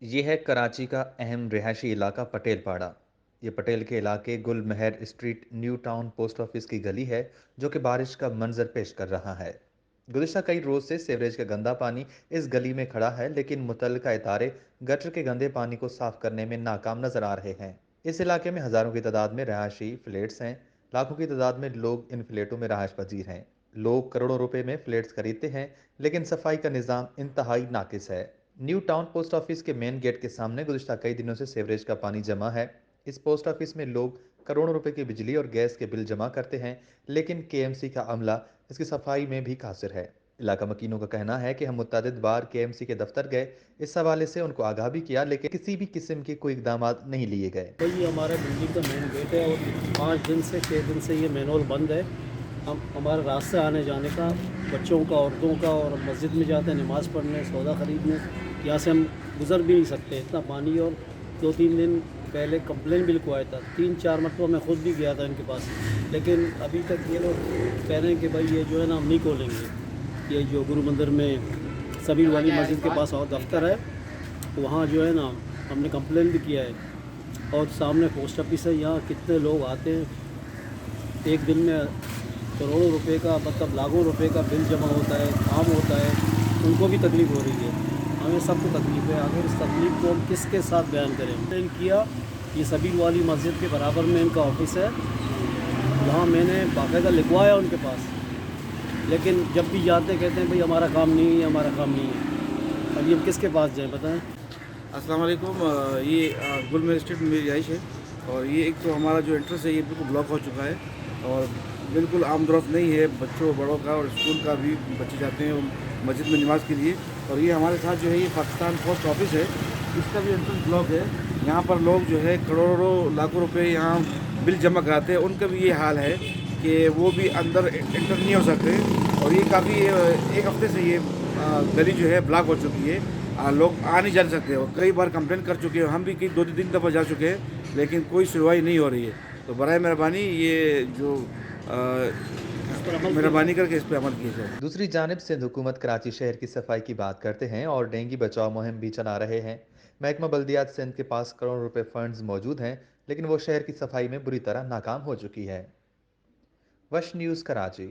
ये है कराची का अहम रिहायशी इलाका पटेलपाड़ा। ये पटेल के इलाके Gul Mahar street new town post office की गली है, जो कि बारिश का मंजर पेश कर रहा है। गुज़िश्ता कई रोज से सीवरेज का गंदा पानी इस गली में खड़ा है, लेकिन मुतल्लिका इदारे गटर के गंदे पानी को साफ करने में नाकाम नजर आ रहे हैं। इस इलाके में हजारों की तादाद में रहायशी फ्लैट्स हैं। लाखों की तादाद में लोग इन फ्लैटों में रहायश पजीर हैं। लोग करोड़ों रुपए में फ्लैट्स खरीदते हैं, लेकिन सफाई का निज़ाम इंतहाई नाकिस है। न्यू टाउन पोस्ट ऑफिस के मेन गेट के सामने गुज़िश्ता कई दिनों से सीवरेज का पानी जमा है। इस पोस्ट ऑफिस में लोग करोड़ों रुपए की बिजली और गैस के बिल जमा करते हैं, लेकिन केएमसी का अमला इसकी सफाई में भी कासिर है। इलाका मकीनों का कहना है कि हम मुतअद्दिद बार केएमसी के दफ्तर गए, इस हवाले से उनको आगाह भी किया, लेकिन किसी भी किस्म के कोई इकदाम नहीं लिए गए। भाई ये हमारे बिल्डिंग का मेन गेट है और 5 दिन से 6 दिन से ये मैनुअल बंद है। हम हमारे रास्ते आने जाने का, बच्चों का, औरतों का, और मस्जिद में जाते हैं नमाज़ पढ़ने, सौदा ख़रीदने, यहाँ से हम गुज़र भी नहीं सकते, इतना पानी। और 2-3 दिन पहले कंप्लेन भी लिखवाया था, 3-4 मरतबा मैं ख़ुद भी गया था इनके पास, लेकिन अभी तक ये लोग कह रहे हैं कि भाई ये जो है ना हम नहीं खोलेंगे। ये जो गुरु मंदिर में सबीर वाली मस्जिद के पास और दफ्तर है, वहाँ जो है ना हमने कंप्लेन भी किया है। और सामने पोस्ट ऑफिस है, यहाँ कितने लोग आते हैं, एक दिन में करोड़ों रुपए का, मतलब लाखों रुपए का बिल जमा होता है, काम होता है, उनको भी तकलीफ़ हो रही है, हमें सबको तकलीफ़ है। अगर इस तकलीफ़ को हम किसके साथ बयान करें। मैंने किया, ये सबीर वाली मस्जिद के बराबर में इनका ऑफिस है, वहाँ मैंने बाकायदा लिखवाया उनके पास, लेकिन जब भी जाते कहते हैं भाई हमारा काम नहीं है, हमारा काम नहीं है। अभी हम किसके पास जाएँ बताएँ। अस्सलाम वालेकुम। ये गुल महर स्ट्रीट में मेरी रिहाइश है, और ये एक तो हमारा जो एंट्रेंस है ये बिल्कुल ब्लॉक हो चुका है, और बिल्कुल आमदोरफ्त नहीं है बच्चों बड़ों का, और स्कूल का भी बच्चे जाते हैं मस्जिद में नमाज़ के लिए। और ये हमारे साथ जो है ये पाकिस्तान पोस्ट ऑफिस है, इसका भी एंट्रेंस ब्लॉक है। यहाँ पर लोग जो है करोड़ों लाखों रुपए यहाँ बिल जमा कराते हैं, उनका भी ये हाल है कि वो भी अंदर एंटर नहीं हो सकते। और ये काफ़ी एक हफ्ते से ये गली जो है ब्लॉक हो चुकी है, लोग आ नहीं जा सकते। और कई बार कंप्लेन कर चुके हैं, हम भी कई 2-3 दफ़ा जा चुके हैं, लेकिन कोई सुनवाई नहीं हो रही है। तो बराए मेहरबानी ये जो मेहरबानी करके इस पर अमल किया जाए। दूसरी जानिब सिंध हुकूमत कराची शहर की सफाई की बात करते हैं और डेंगू बचाव मुहिम भी चला रहे हैं। महकमा बल्दियात सिंध के पास करोड़ों रुपए फंड्स मौजूद हैं, लेकिन वो शहर की सफाई में बुरी तरह नाकाम हो चुकी है। वश न्यूज़ कराची।